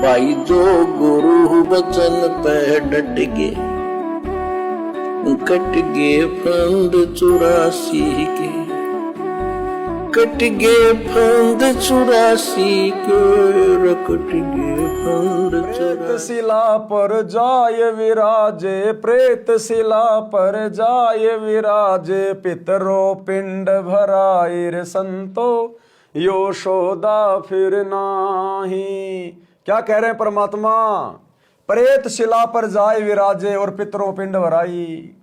भाई जो गुरु बचन पे डट गे, कट गे फंद 84 के, कट गे फंद 84 के, कट गे फंद 84। शिला पर जाय विराजे, प्रेत शिला पर जाय विराजे, पितरो पिंड भराइर संतो, यशोदा फिर नाही। क्या कह रहे हैं परमात्मा? प्रेत शिला पर जाय विराजे और पितरों पिंड भराई।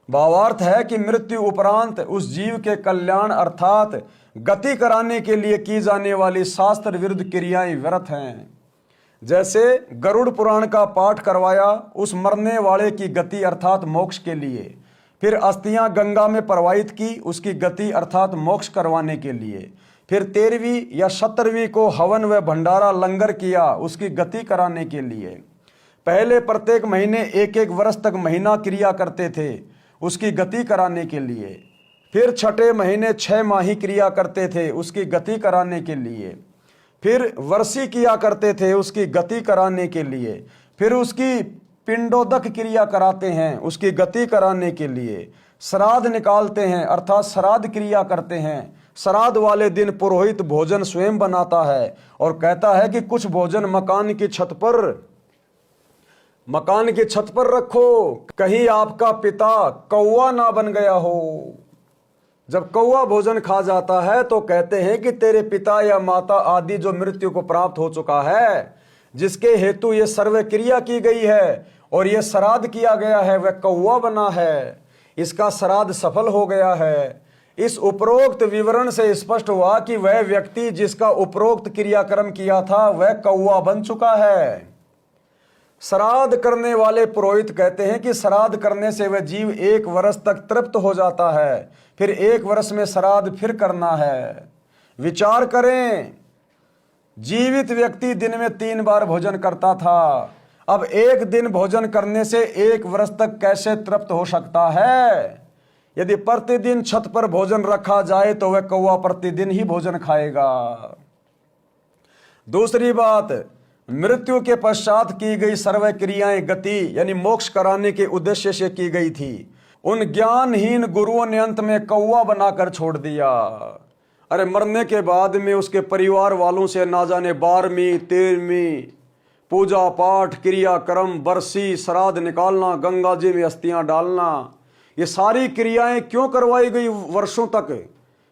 भावार्थ है कि मृत्यु उपरांत उस जीव के कल्याण अर्थात गति कराने के लिए की जाने वाली शास्त्र विरुद्ध क्रियाएं व्यर्थ हैं। जैसे गरुड़ पुराण का पाठ करवाया उस मरने वाले की गति अर्थात मोक्ष के लिए, फिर अस्थियां गंगा में प्रवाहित की उसकी गति अर्थात मोक्ष करवाने के लिए, फिर 13वीं या 17वीं को हवन व भंडारा लंगर किया उसकी गति कराने के लिए। पहले प्रत्येक महीने एक एक वर्ष तक महीना क्रिया करते थे उसकी गति कराने के लिए, फिर छठे महीने 6 माही क्रिया करते थे उसकी गति कराने के लिए, फिर वर्षी किया करते थे उसकी गति कराने के लिए, फिर उसकी पिंडोदक क्रिया कराते हैं उसकी गति कराने के लिए, श्राद्ध निकालते हैं अर्थात श्राद्ध क्रिया करते हैं। श्राद्ध वाले दिन पुरोहित भोजन स्वयं बनाता है और कहता है कि कुछ भोजन मकान की छत पर रखो, कहीं आपका पिता कौवा ना बन गया हो। जब कौवा भोजन खा जाता है तो कहते हैं कि तेरे पिता या माता आदि जो मृत्यु को प्राप्त हो चुका है, जिसके हेतु ये सर्व क्रिया की गई है और ये श्राद्ध किया गया है, वह कौवा बना है, इसका श्राद्ध सफल हो गया है। इस उपरोक्त विवरण से स्पष्ट हुआ कि वह व्यक्ति जिसका उपरोक्त क्रियाक्रम किया था वह कौवा बन चुका है। श्राद्ध करने वाले पुरोहित कहते हैं कि श्राद्ध करने से वह जीव 1 वर्ष तक तृप्त हो जाता है, फिर 1 वर्ष में श्राद्ध फिर करना है। विचार करें, जीवित व्यक्ति दिन में 3 बार भोजन करता था, अब 1 दिन भोजन करने से 1 वर्ष तक कैसे तृप्त हो सकता है? यदि प्रतिदिन छत पर भोजन रखा जाए तो वह कौवा प्रतिदिन ही भोजन खाएगा। दूसरी बात, मृत्यु के पश्चात की गई सर्व क्रियाएं गति यानी मोक्ष कराने के उद्देश्य से की गई थी। उन ज्ञानहीन गुरुओं ने अंत में कौवा बनाकर छोड़ दिया। अरे मरने के बाद में उसके परिवार वालों से ना जाने 12वीं 13वीं पूजा पाठ क्रियाक्रम, बरसी, श्राद्ध निकालना, गंगा जी में अस्थियां डालना, ये सारी क्रियाएं क्यों करवाई गई वर्षों तक?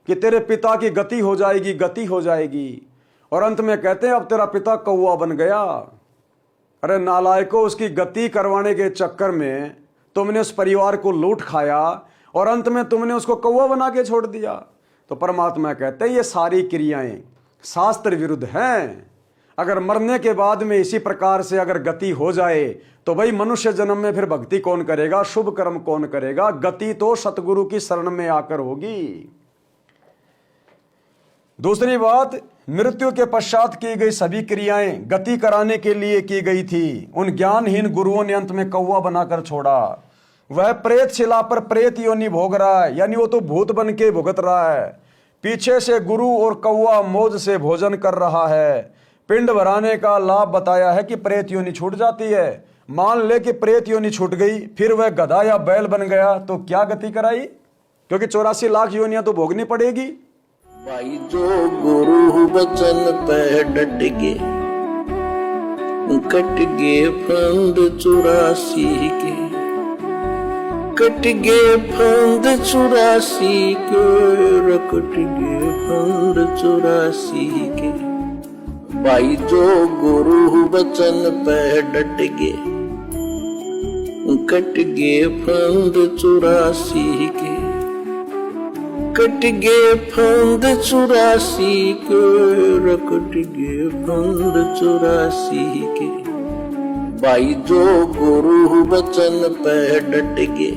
कि तेरे पिता की गति हो जाएगी, और अंत में कहते हैं अब तेरा पिता कौवा बन गया। अरे नालायको, उसकी गति करवाने के चक्कर में तुमने उस परिवार को लूट खाया और अंत में तुमने उसको कौवा बना के छोड़ दिया। तो परमात्मा कहते हैं ये सारी क्रियाएं शास्त्र विरुद्ध हैं। अगर मरने के बाद में इसी प्रकार से अगर गति हो जाए तो भाई मनुष्य जन्म में फिर भक्ति कौन करेगा, शुभ कर्म कौन करेगा? गति तो सतगुरु की शरण में आकर होगी। दूसरी बात, मृत्यु के पश्चात की गई सभी क्रियाएं गति कराने के लिए की गई थी। उन ज्ञानहीन गुरुओं ने अंत में कौवा बनाकर छोड़ा। वह प्रेत शिला पर प्रेत योनि भोग रहा है, यानी वो तो भूत बन के भुगत रहा है। पीछे से गुरु और कौवा मौज से भोजन कर रहा है। पिंड भराने का लाभ बताया है कि प्रेत योनि छूट जाती है। मान ले कि प्रेत योनि छूट गई, फिर वह गधा या बैल बन गया तो क्या गति कराई? क्योंकि 84 लाख योनियां तो भोगनी पड़ेगी। भाई जो गुरु बचन पे डट गे, कट गे फंद 84 के, कट गे फंद 84 के, कट गे फंद 84 के। भाई जो गुरु बचन पे डट गे, कट गे फंद 84 के, कट गे फंद 84 के, कट गे फंद 84 के। भाई जो गुरु बचन पे डट गे,